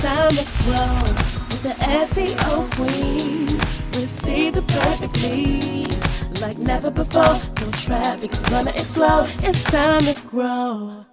time to grow with the SEO Queen. Receive the perfect leads like never before. No traffic is gonna explode. It's time to grow.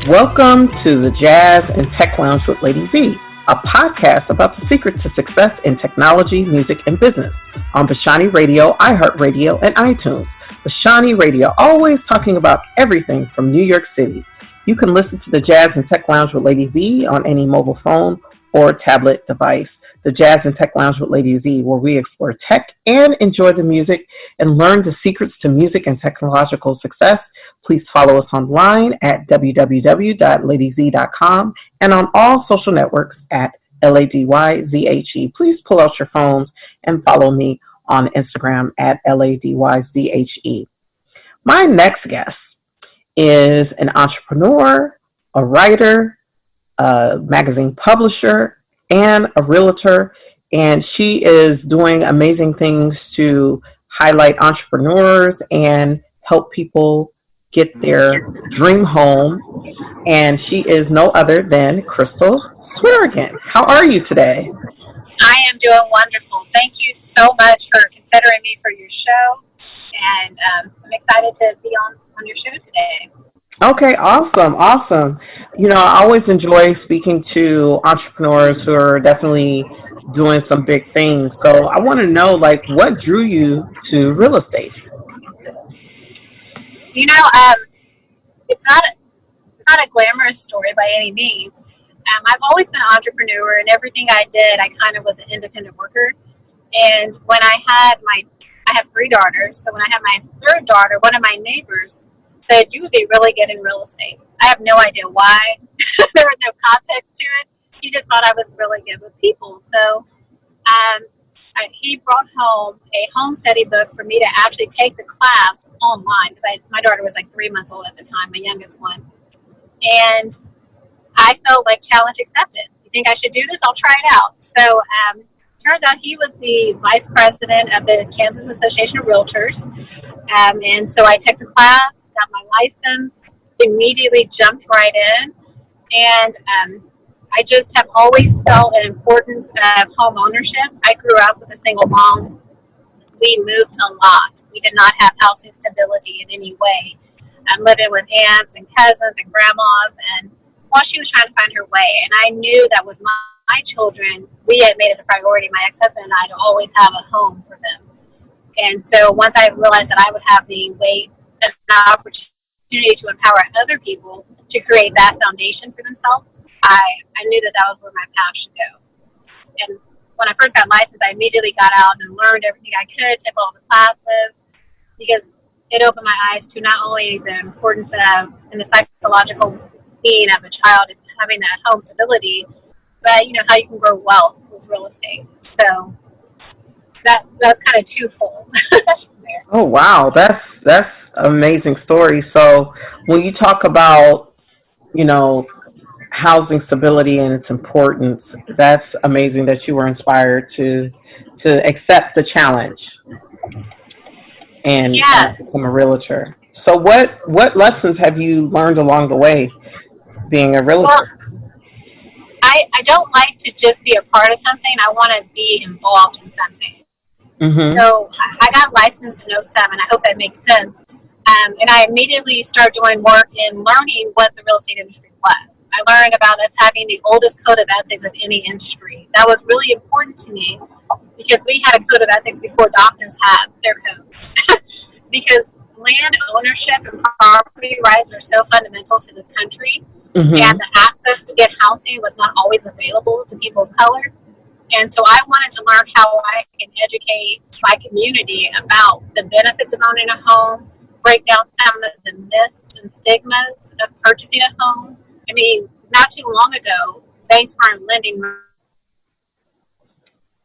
Welcome to the Jazz and Tech Lounge with Lady V, a podcast about the secrets to success in technology, music, and business on Vashani Radio, iHeartRadio, and iTunes. Vashani Radio, always talking about everything from New York City. You can listen to the Jazz and Tech Lounge with Lady V on any mobile phone or tablet device. The Jazz and Tech Lounge with Lady Z, where we explore tech and enjoy the music and learn the secrets to music and technological success. Please follow us online at www.ladyz.com and on all social networks at LADYZHE. Please pull out your phones and follow me on Instagram at LADYZHE. My next guest is an entrepreneur, a writer, a magazine publisher, and a realtor, and she is doing amazing things to highlight entrepreneurs and help people get their dream home. And she is no other than Crystal Swearingen. How are you today? I am doing wonderful. Thank you so much for considering me for your show, and I'm excited to be on your show today. Okay, awesome. You know, I always enjoy speaking to entrepreneurs who are definitely doing some big things. So I want to know, like, what drew you to real estate? You know, it's not a glamorous story by any means. I've always been an entrepreneur, and everything I did, I kind of was an independent worker. And when I have 3 daughters, so when I had my third daughter, one of my neighbors said, "You would be really good in real estate." I have no idea why. There was no context to it. He just thought I was really good with people. So he brought home a home study book for me to actually take the class online, because my daughter was like 3 months old at the time, my youngest one. And I felt like challenge accepted. You think I should do this? I'll try it out. So turns out he was the vice president of the Kansas Association of Realtors. And so I took the class, got my license, immediately jumped right in. And I just have always felt an importance of home ownership. I grew up with a single mom. We moved a lot. We did not have housing stability in any way. I'm living with aunts and cousins and grandmas, and while she was trying to find her way. And I knew that with my children, we had made it a priority, my ex-husband and I, to always have a home for them. And so once I realized that I would have the way, an opportunity to empower other people to create that foundation for themselves, I knew that was where my path should go. And when I first got licensed, I immediately got out and learned everything I could, took all the classes, because it opened my eyes to not only the importance of and the psychological being of a child and having that home stability, but, you know, how you can grow wealth with real estate. So that's kind of twofold. Oh, wow. That's an amazing story. So when you talk about, you know, housing stability and its importance, that's amazing that you were inspired to accept the challenge and become a realtor. So what lessons have you learned along the way being a realtor? Well, I don't like to just be a part of something. I want to be involved in something. Mm-hmm. So I got licensed in 2007. I hope that makes sense. And I immediately started doing work in learning what the real estate industry was. I learned about us having the oldest code of ethics of any industry. That was really important to me because we had a code of ethics before doctors had their code. Because land ownership and property rights are so fundamental to this country, and the access to get housing was not always available to people of color. And so I wanted to learn how I can educate my community about the benefits of owning a home, break down some of the myths and stigmas of purchasing a home. I mean, not too long ago, banks weren't lending money.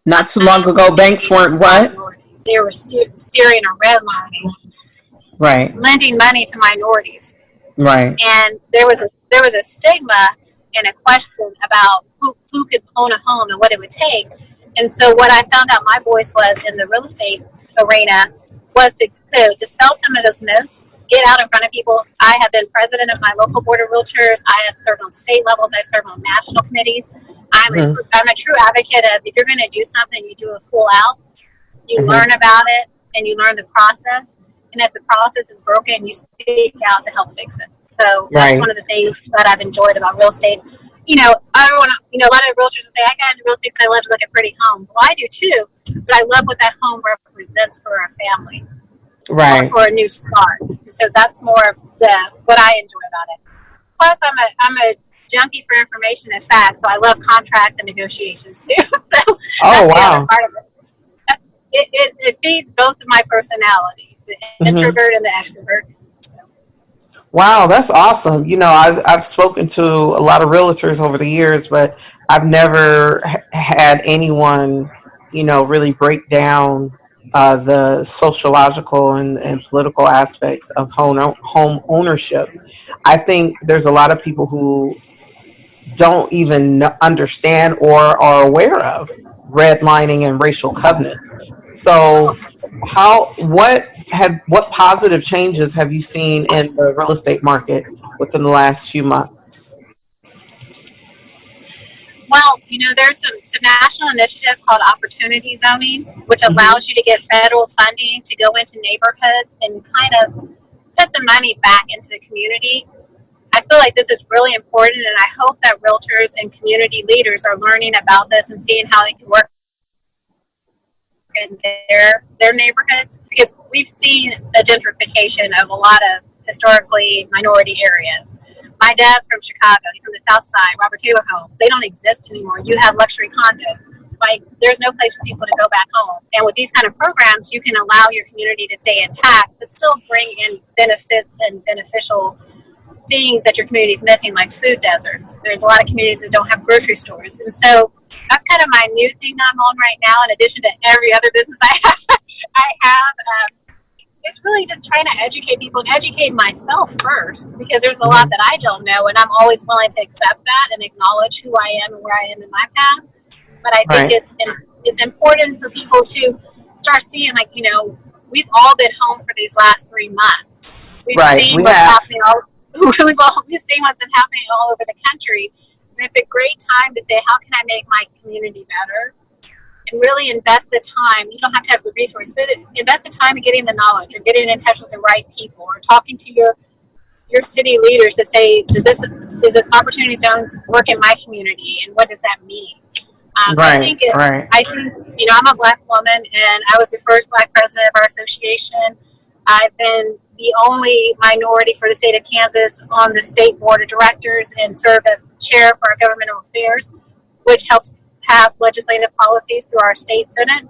Not too long ago, banks weren't what? They were steering or redlining. Right. Lending money to minorities. Right. And there was a stigma and a question about who could own a home and what it would take. And so what I found out my voice was in the real estate arena was to dispel some of those myths, get out in front of people. I have been president of my local board of realtors. I have served on state levels. I've served on national committees. I'm a true advocate of, if you're going to do something, you do it full out. You learn about it, and you learn the process. And if the process is broken, you speak out to help fix it. So that's one of the things that I've enjoyed about real estate. You know, I don't want to, you know, a lot of realtors will say, I got into real estate because I love to look at pretty homes. Well, I do too, but I love what that home represents for a family. Right. Or for a new start. So that's more of what I enjoy about it. Plus, I'm a junkie for information and facts, so I love contracts and negotiations too. So that's the other part of it. It feeds both of my personalities, the introvert and the extrovert. Wow, that's awesome. You know, I've spoken to a lot of realtors over the years, but I've never had anyone, you know, really break down the sociological and political aspects of home ownership. I think there's a lot of people who don't even understand or are aware of redlining and racial covenants. So what positive changes have you seen in the real estate market within the last few months? Well, you know, there's a national initiative called Opportunity Zoning, which allows you to get federal funding to go into neighborhoods and kind of put the money back into the community. I feel like this is really important, and I hope that realtors and community leaders are learning about this and seeing how they can work in their neighborhoods, because we've seen a gentrification of a lot of historically minority areas. My dad's from Chicago. He's from the South Side. Robert Taylor homes. They don't exist anymore. You have luxury condos. Like, there's no place for people to go back home. And with these kind of programs, you can allow your community to stay intact, but still bring in benefits and beneficial things that your community is missing, like food deserts. There's a lot of communities that don't have grocery stores. And so that's kind of my new thing I'm on right now, in addition to every other business I have. It's really just trying to educate people and educate myself first, because there's a lot that I don't know, and I'm always willing to accept that and acknowledge who I am and where I am in my path. But I think it's important for people to start seeing, like, you know, we've all been home for these last 3 months. We've seen what's happening we've seen what's been happening all over the country. And it's a great time to say, how can I make my community better? And really invest the time. You don't have to have the resources, but invest the time in getting the knowledge, or getting in touch with the right people, or talking to your city leaders to say, does this opportunity zone work in my community, and what does that mean? I think you know, I'm a Black woman, and I was the first Black president of our association. I've been the only minority for the state of Kansas on the state board of directors, and serve as chair for our governmental affairs, which helps pass legislative policies through our state senate.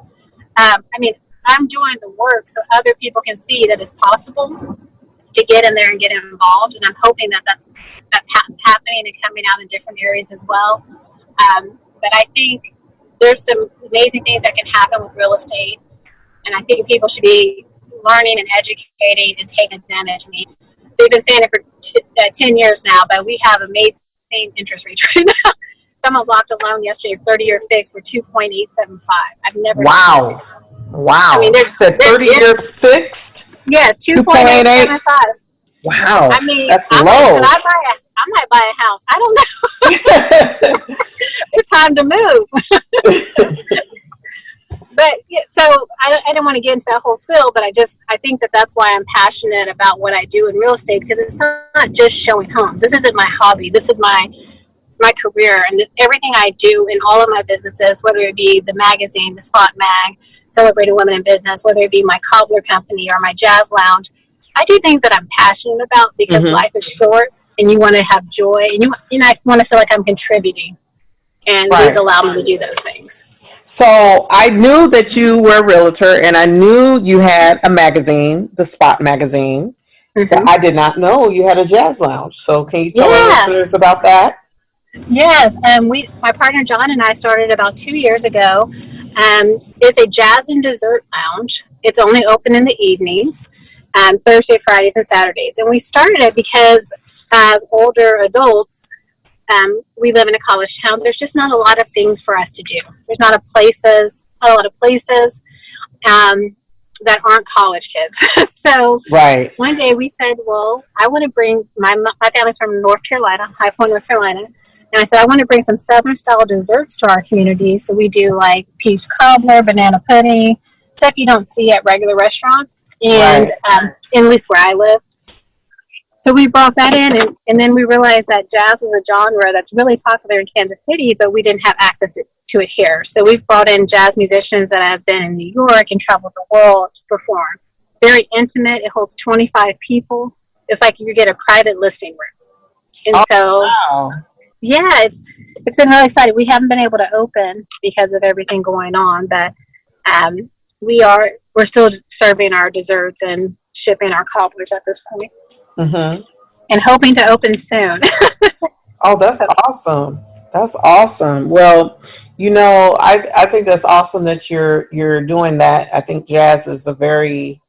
I mean, I'm doing the work so other people can see that it's possible to get in there and get involved, and I'm hoping that that's happening and coming out in different areas as well. But I think there's some amazing things that can happen with real estate, and I think people should be learning and educating and taking advantage. I mean, they've been saying it for 10 years now, but we have amazing interest rates right now. Someone locked a loan yesterday, 30-year fixed, for 2.875. I've never. Wow. I mean, there's 30-year fixed. Yes, 2.875. Wow. I mean, that's low. I might buy a house. I don't know. It's time to move. But yeah, so I didn't want to get into that whole field, but I think that's why I'm passionate about what I do in real estate, because it's not just showing homes. This isn't my hobby. This is my career, and everything I do in all of my businesses, whether it be the magazine, the Spot Mag, Celebrating Women in Business, whether it be my cobbler company or my jazz lounge, I do things that I'm passionate about, because life is short, and you want to have joy, and I want to feel like I'm contributing, and these allow me to do those things. So I knew that you were a realtor, and I knew you had a magazine, the Spot magazine. But I did not know you had a jazz lounge. So can you tell our listeners about that? Yes, my partner John and I started about 2 years ago. It's a jazz and dessert lounge. It's only open in the evenings, Thursday, Fridays, and Saturdays. And we started it because as older adults, we live in a college town. There's just not a lot of things for us to do. There's not a lot of places. that aren't college kids. So Right. one day we said, well, I want to bring my family's from North Carolina, High Point, North Carolina. And I said, I want to bring some Southern style desserts to our community. So we do like peach cobbler, banana pudding, stuff you don't see at regular restaurants. And at least where I live. So we brought that in, and then we realized that jazz is a genre that's really popular in Kansas City, but we didn't have access to it here. So we've brought in jazz musicians that have been in New York and traveled the world to perform. Very intimate. It holds 25 people. It's like you get a private listing room. And wow. Yeah, it's been really exciting. We haven't been able to open because of everything going on, but we're still serving our desserts and shipping our cobblers at this point. Mm-hmm. And hoping to open soon. Oh, that's awesome. That's awesome. Well, I think that's awesome that you're doing that. I think jazz is a very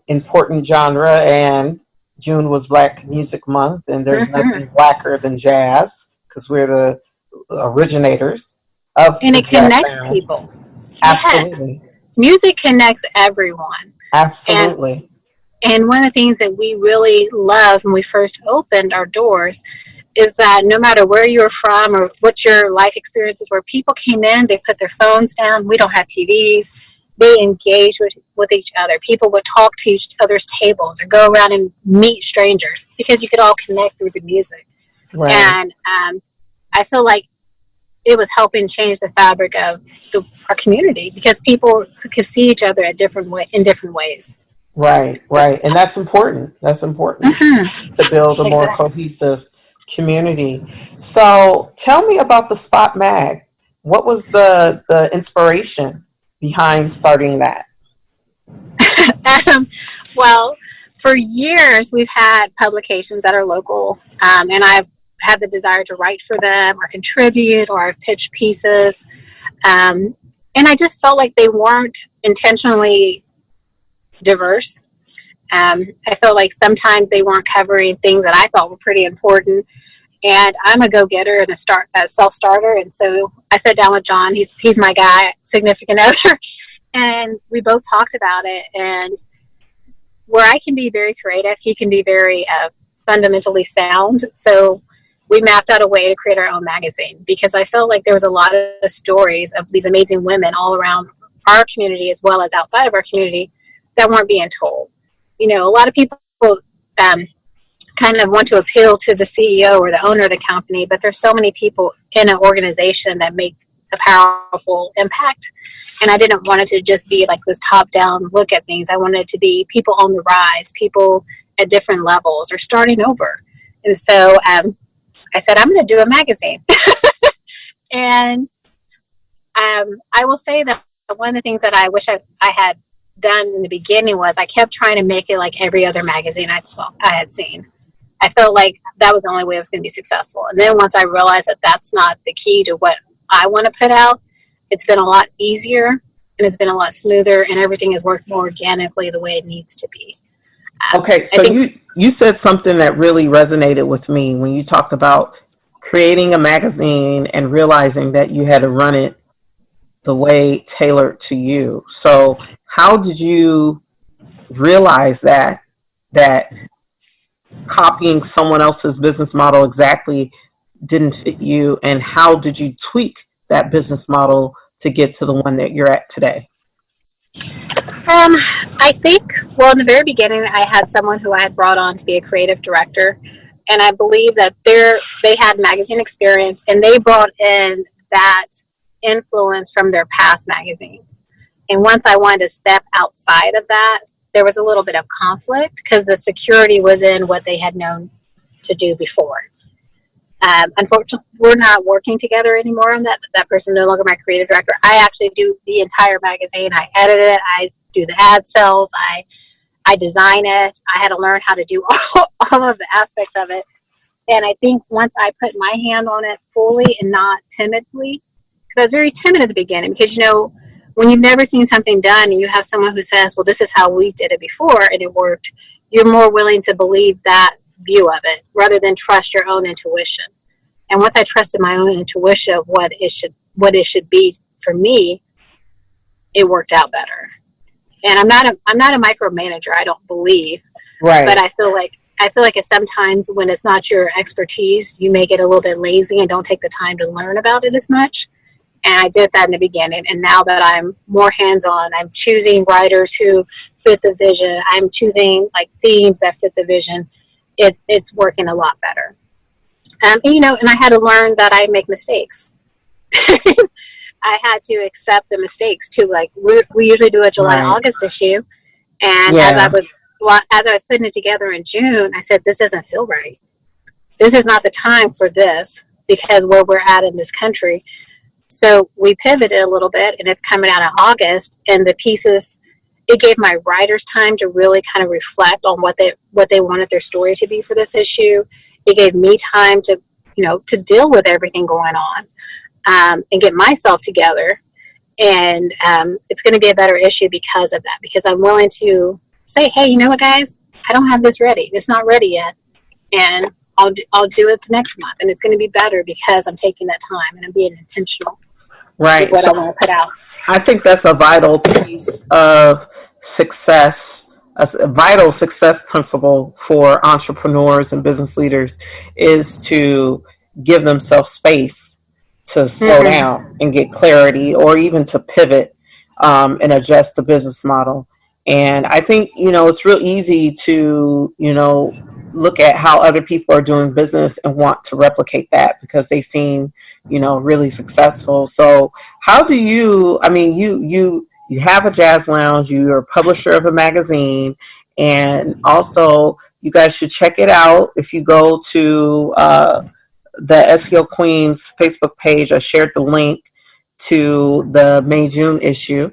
important genre, and June was Black Music Month, and there's nothing blacker than jazz because we're the originators of and it connects people. Absolutely. Yes. Music connects everyone. Absolutely. And one of the things that we really loved when we first opened our doors is that no matter where you're from or what your life experiences were, people came in, they put their phones down. We don't have TVs. They engage with each other. People would talk to each other's tables or go around and meet strangers because you could all connect through the music. Right. And I feel like it was helping change the fabric of our community because people could see each other in different ways. Right. And that's important. That's important to build a more cohesive community. So tell me about the Spot Mag. What was the inspiration behind starting that? Well, for years we've had publications that are local, and I've had the desire to write for them or contribute or I've pitched pieces. And I just felt like they weren't intentionally diverse. I felt like sometimes they weren't covering things that I thought were pretty important. And I'm a go-getter and a self-starter. And so I sat down with John. He's my guy, significant other. And we both talked about it. And where I can be very creative, he can be very fundamentally sound. So we mapped out a way to create our own magazine because I felt like there was a lot of stories of these amazing women all around our community as well as outside of our community that weren't being told. A lot of people kind of want to appeal to the CEO or the owner of the company, but there's so many people in an organization that make a powerful impact. And I didn't want it to just be like this top-down look at things. I wanted it to be people on the rise, people at different levels or starting over. And so I said, I'm going to do a magazine. And I will say that one of the things that I wish I had done in the beginning was I kept trying to make it like every other magazine I had seen. I felt like that was the only way I was going to be successful. And then once I realized that that's not the key to what I want to put out, it's been a lot easier and it's been a lot smoother and everything has worked more organically the way it needs to be. Okay, so you said something that really resonated with me when you talked about creating a magazine and realizing that you had to run it the way tailored to you. So how did you realize that copying someone else's business model exactly didn't fit you, and how did you tweak that business model to get to the one that you're at today? I think, in the very beginning, I had someone who I had brought on to be a creative director, and I believe that they had magazine experience, and they brought in that influence from their past magazines. And once I wanted to step outside of that, there was a little bit of conflict because the security was in what they had known to do before. Unfortunately, we're not working together anymore on that. That person is no longer my creative director. I actually do the entire magazine. I edit it. I do the ad sales. I design it. I had to learn how to do all of the aspects of it. And I think once I put my hand on it fully and not timidly, because I was very timid at the beginning because, when you've never seen something done and you have someone who says, well, this is how we did it before and it worked, you're more willing to believe that view of it rather than trust your own intuition. And once I trusted my own intuition of what it should be for me, it worked out better. And I'm not a micromanager, I don't believe. Right. But I feel like it's sometimes when it's not your expertise, you may get a little bit lazy and don't take the time to learn about it as much. And I did that in the beginning. And now that I'm more hands-on, I'm choosing writers who fit the vision. I'm choosing like themes that fit the vision. It's working a lot better. And I had to learn that I make mistakes. I had to accept the mistakes too. Like we usually do a July, August issue. And as I was putting it together in June, I said, this doesn't feel right. This is not the time for this because where we're at in this country. So we pivoted a little bit, and it's coming out in August. And the pieces, it gave my writers time to really kind of reflect on what they wanted their story to be for this issue. It gave me time to deal with everything going on and get myself together. And it's going to be a better issue because of that. Because I'm willing to say, hey, you know what, guys? I don't have this ready. It's not ready yet, and I'll do it next month, and it's going to be better because I'm taking that time and I'm being intentional. Right. What I want to put out. I think that's a vital piece of success, a vital success principle for entrepreneurs and business leaders is to give themselves space to slow down and get clarity, or even to pivot and adjust the business model. And I think, it's real easy to, look at how other people are doing business and want to replicate that because they seem, really successful. So how do you have a jazz lounge, you're a publisher of a magazine, and also you guys should check it out. If you go to the SEO Queen's Facebook page, I shared the link to the May-June issue.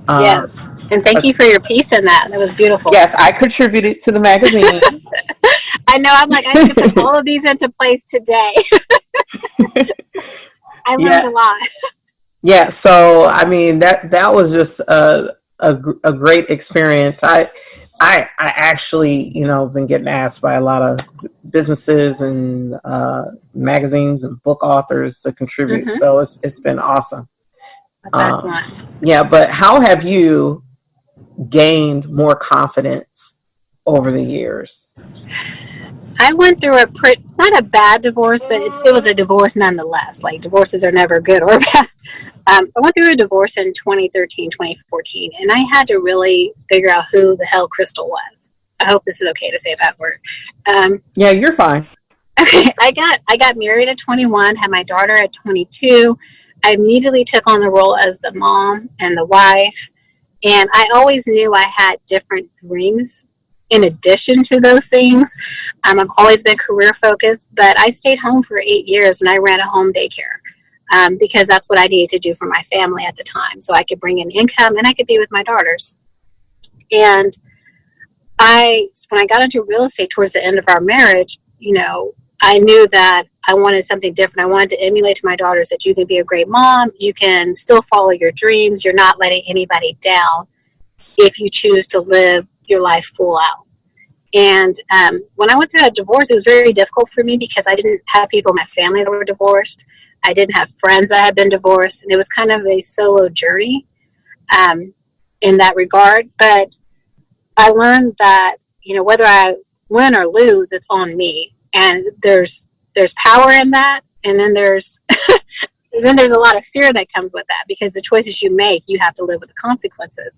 Yes. And thank you for your piece in that. That was beautiful. Yes, I contributed to the magazine. I know. I'm like, I need to put all of these into place today. I learned a lot. Yeah. So, that was just a great experience. I actually, been getting asked by a lot of businesses and magazines and book authors to contribute. So it's been awesome. That's excellent. Yeah, but how have you gained more confidence over the years? I went through not a bad divorce, but it was a divorce nonetheless. Like, divorces are never good or bad. I went through a divorce in 2013, 2014, and I had to really figure out who the hell Crystal was. I hope this is okay to say that word. Yeah, you're fine. Okay, I got married at 21, had my daughter at 22. I immediately took on the role as the mom and the wife, and I always knew I had different dreams in addition to those things. I've always been career focused, but I stayed home for 8 years and I ran a home daycare because that's what I needed to do for my family at the time, so I could bring in income and I could be with my daughters. And when I got into real estate towards the end of our marriage, I knew that I wanted something different. I wanted to emulate to my daughters that you can be a great mom, you can still follow your dreams, you're not letting anybody down if you choose to live your life full out. And when I went through that divorce, it was very difficult for me because I didn't have people in my family that were divorced. I didn't have friends that had been divorced, and it was kind of a solo journey in that regard. But I learned that, whether I win or lose, it's on me. And there's power in that, and then there's a lot of fear that comes with that because the choices you make, you have to live with the consequences.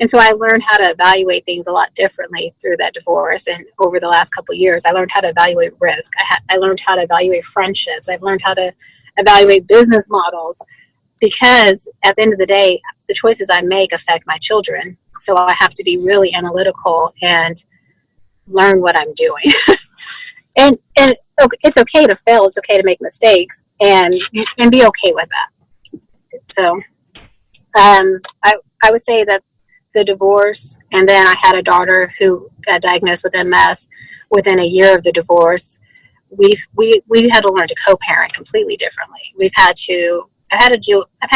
And so I learned how to evaluate things a lot differently through that divorce. And over the last couple of years, I learned how to evaluate risk. I learned how to evaluate friendships. I've learned how to evaluate business models because at the end of the day, the choices I make affect my children. So I have to be really analytical and learn what I'm doing. And it's okay to fail. It's okay to make mistakes and be okay with that. So I would say that the divorce, and then I had a daughter who got diagnosed with MS within a year of the divorce. We had to learn to co-parent completely differently. I've had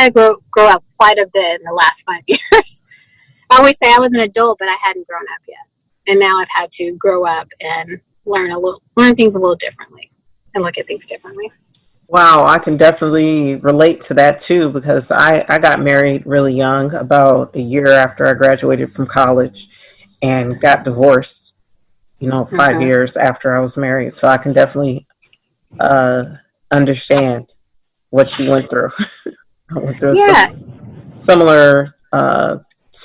to grow up quite a bit in the last 5 years. I always say I was an adult, but I hadn't grown up yet. And now I've had to grow up and learn things a little differently and look at things differently. Wow, I can definitely relate to that too because I got married really young, about a year after I graduated from college, and got divorced, 5 years after I was married. So I can definitely uh, understand what she went through. I went through Yeah. similar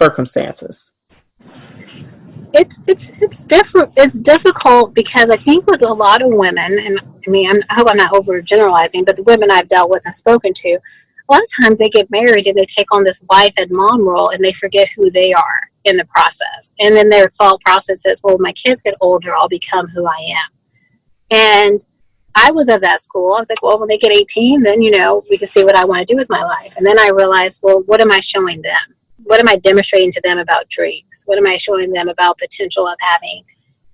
circumstances. It's difficult because I think with a lot of women, and I mean, I hope I'm not overgeneralizing, but the women I've dealt with and spoken to, a lot of times they get married and they take on this wife and mom role and they forget who they are in the process. And then their thought process is, well, my kids get older, I'll become who I am. And I was of that school. I was like, well, when they get 18, then, we can see what I want to do with my life. And then I realized, well, what am I showing them? What am I demonstrating to them about dreams? What am I showing them about potential of having,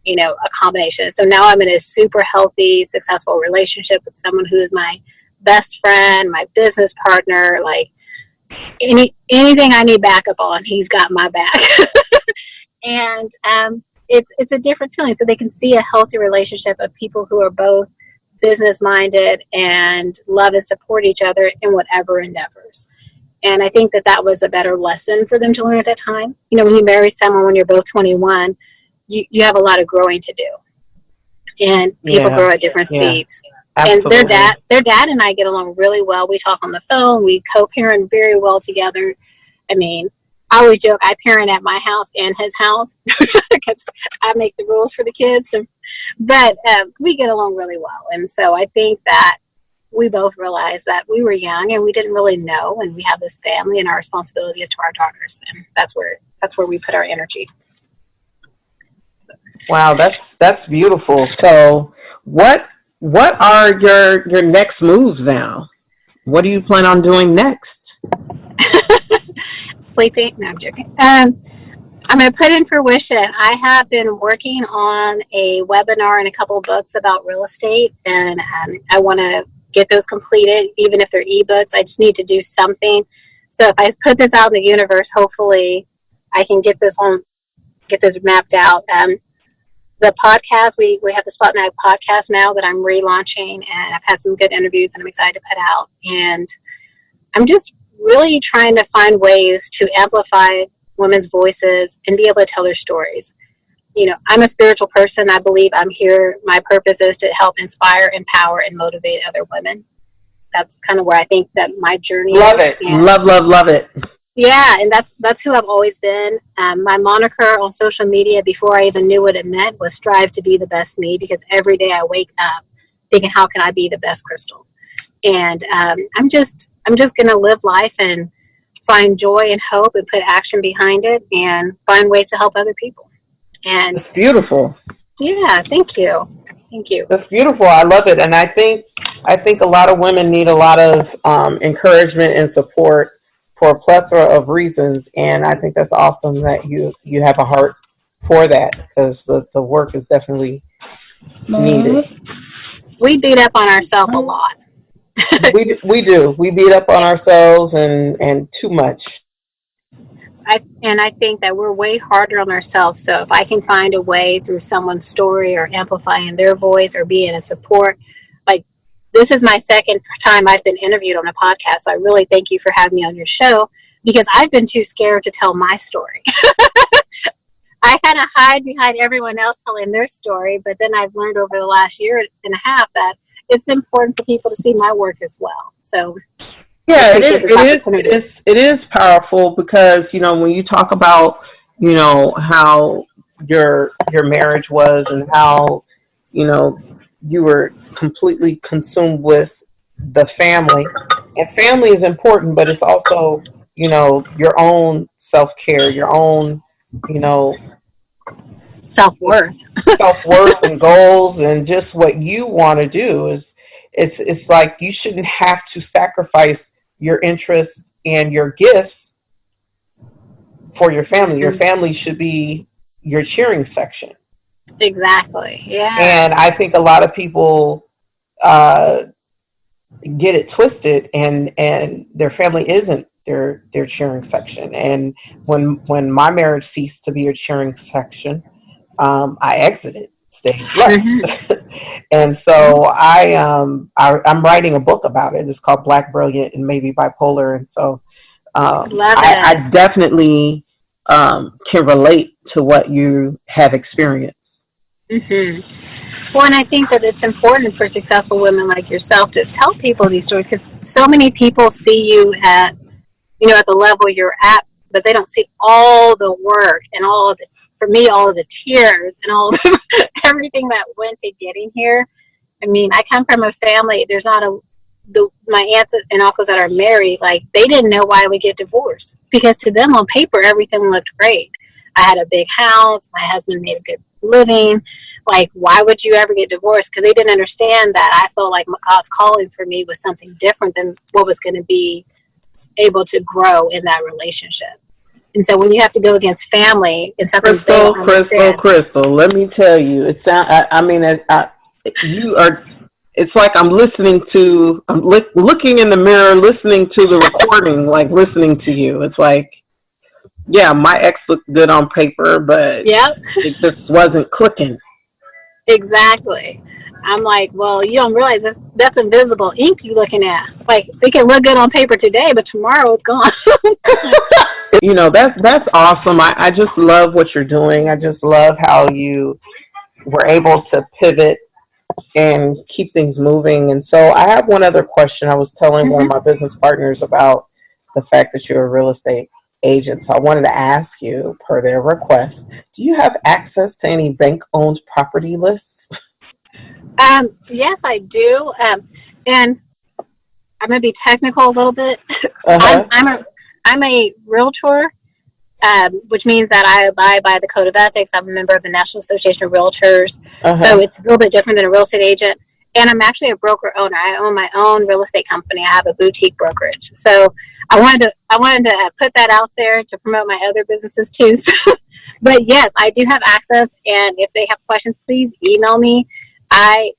a combination? So now I'm in a super healthy, successful relationship with someone who is my best friend, my business partner. Like anything I need backup on, he's got my back. And it's a different feeling. So they can see a healthy relationship of people who are both business minded and love and support each other in whatever endeavors. And I think that was a better lesson for them to learn at that time. When you marry someone when you're both 21, you have a lot of growing to do. And people grow at different speeds. Absolutely. And their dad and I get along really well. We talk on the phone. We co-parent very well together. I mean, I always joke I parent at my house and his house because I make the rules for the kids. But we get along really well. And so I think that we both realized that we were young and we didn't really know, and we have this family and our responsibility is to our daughters, and that's where we put our energy. Wow, that's beautiful. So, what are your next moves now? What do you plan on doing next? Sleeping? No, I'm joking. I'm going to put in fruition. I have been working on a webinar and a couple of books about real estate, and I want to get those completed, even if they're ebooks. I just need to do something. So if I put this out in the universe, hopefully I can get this mapped out. The podcast, we have the Spotlight podcast now that I'm relaunching, and I've had some good interviews and I'm excited to put out. And I'm just really trying to find ways to amplify women's voices and be able to tell their stories. I'm a spiritual person. I believe I'm here. My purpose is to help inspire, empower, and motivate other women. That's kind of where I think that my journey love is. It. Love it. Yeah, and that's who I've always been. My moniker on social media before I even knew what it meant was strive to be the best me, because every day I wake up thinking, how can I be the best Crystal? And I'm just going to live life and find joy and hope and put action behind it and find ways to help other people. And it's beautiful. Yeah, thank you. That's beautiful. I love it, and I think a lot of women need a lot of encouragement and support for a plethora of reasons. And I think that's awesome that you have a heart for that, because the work is definitely needed. We beat up on ourselves a lot. we do. We beat up on ourselves and too much. I think that we're way harder on ourselves. So if I can find a way through someone's story or amplifying their voice or being a support, like this is my second time I've been interviewed on a podcast. So I really thank you for having me on your show, because I've been too scared to tell my story. I kind of hide behind everyone else telling their story, but then I've learned over the last year and a half that it's important for people to see my work as well. So yeah, it is powerful, because when you talk about how your marriage was and how you were completely consumed with the family, and family is important, but it's also your own self-care, your own self-worth and goals, and just what you want to do is it's like you shouldn't have to sacrifice your interests and your gifts for your family. Your family should be your cheering section. Exactly. Yeah. And I think a lot of people get it twisted, and their family isn't their cheering section. And when my marriage ceased to be a cheering section, I exited stage left. And so I'm writing a book about it. It's called Black, Brilliant, and Maybe Bipolar. And so I definitely can relate to what you have experienced. Mm-hmm. Well, and I think that it's important for successful women like yourself to tell people these stories, because so many people see you at the level you're at, but they don't see all the work and all of the tears and all of everything that went to getting here. I mean, I come from a family. There's not my aunts and uncles that are married, like, they didn't know why we get divorced, because to them on paper everything looked great. I had a big house. My husband made a good living. Like, why would you ever get divorced? Because they didn't understand that I felt like God's calling for me was something different than what was going to be able to grow in that relationship. And so when you have to go against family and something, Crystal, let me tell you, you are. It's like I'm looking in the mirror, listening to the recording, like listening to you. It's like, yeah, my ex looked good on paper, but it just wasn't clicking. Exactly. I'm like, well, you don't realize that's invisible ink you're looking at. Like, it can look good on paper today, but tomorrow it's gone. That's awesome. I just love what you're doing. I just love how you were able to pivot and keep things moving. And so I have one other question. I was telling one of my business partners about the fact that you're a real estate agent. So I wanted to ask you, per their request, do you have access to any bank-owned property lists? Yes, I do. And I'm going to be technical a little bit. I'm a realtor, which means that I abide by the Code of Ethics. I'm a member of the National Association of Realtors. So it's a little bit different than a real estate agent. And I'm actually a broker owner. I own my own real estate company. I have a boutique brokerage. So I wanted to put that out there to promote my other businesses too. But yes, I do have access. And if they have questions, please email me.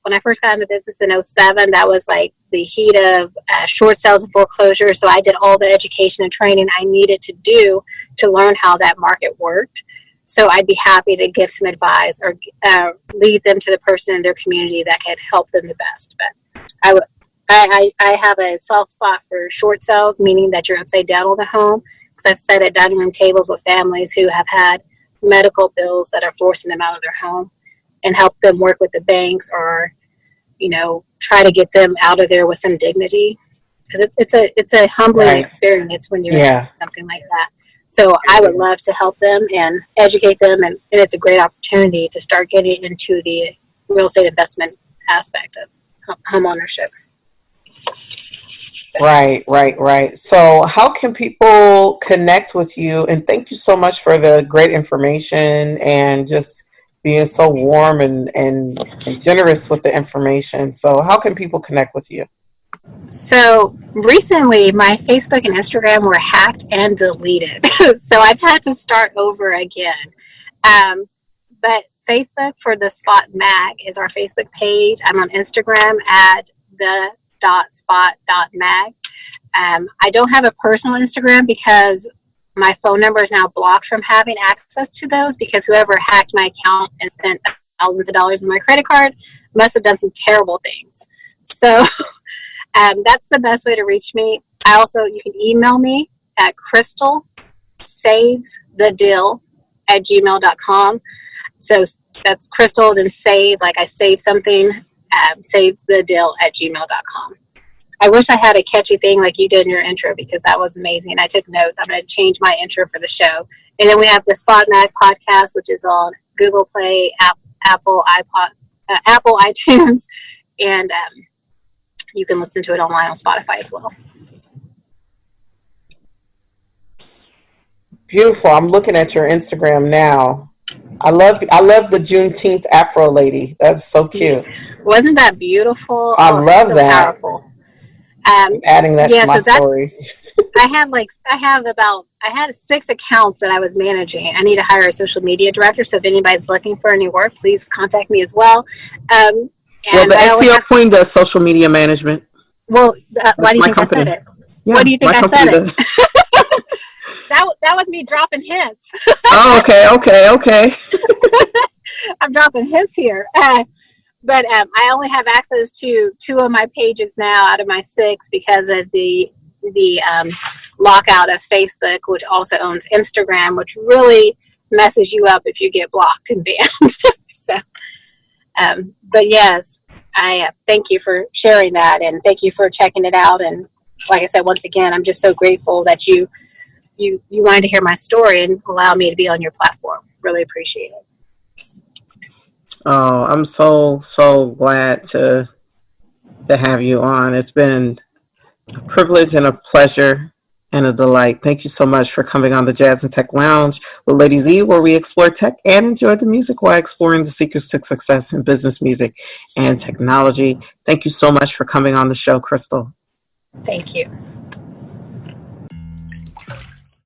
When I first got into business in 2007, that was like the heat of short sales and foreclosures. So I did all the education and training I needed to do to learn how that market worked. So I'd be happy to give some advice or lead them to the person in their community that could help them the best. But I have a soft spot for short sales, meaning that you're upside down on the home. Because I've sat at dining room tables with families who have had medical bills that are forcing them out of their home, and help them work with the banks or, try to get them out of there with some dignity. Because it's a humbling experience when you're in something like that. So I would love to help them and educate them, and it's a great opportunity to start getting into the real estate investment aspect of home ownership. Right. So how can people connect with you? And thank you so much for the great information and just being so warm and generous with the information. So how can people connect with you? So recently, my Facebook and Instagram were hacked and deleted. So I've had to start over again. But Facebook for the Spot Mag is our Facebook page. I'm on Instagram at the.spot.mag. I don't have a personal Instagram because my phone number is now blocked from having access to those, because whoever hacked my account and sent thousands of dollars on my credit card must have done some terrible things. So that's the best way to reach me. You can email me at crystalsavesthedeal@gmail.com. So that's Crystal, then save, like I save something, savethedeal@gmail.com. I wish I had a catchy thing like you did in your intro, because that was amazing. I took notes. I'm going to change my intro for the show. And then we have the Spot Mag podcast, which is on Google Play, Apple iTunes, and you can listen to it online on Spotify as well. Beautiful. I'm looking at your Instagram now. I love the Juneteenth Afro lady. That's so cute. Wasn't that beautiful? I love so that. Powerful. I'm adding that to my story. I had 6 accounts that I was managing. I need to hire a social media director. So if anybody's looking for any work, please contact me as well. The SEO Queen does social media management. Well, why do you think company. I said it? Yeah, what do you think I said it? That was me dropping hints. Oh, okay. I'm dropping hints here. But I only have access to 2 of my pages now out of my 6 because of the lockout of Facebook, which also owns Instagram, which really messes you up if you get blocked and banned. So, but yes, I thank you for sharing that, and thank you for checking it out. And like I said, once again, I'm just so grateful that you wanted to hear my story and allow me to be on your platform. Really appreciate it. Oh, I'm so glad to have you on. It's been a privilege and a pleasure and a delight. Thank you so much for coming on the Jazz and Tech Lounge with Lady Z, where we explore tech and enjoy the music while exploring the secrets to success in business, music, and technology. Thank you so much for coming on the show, Crystal. Thank you.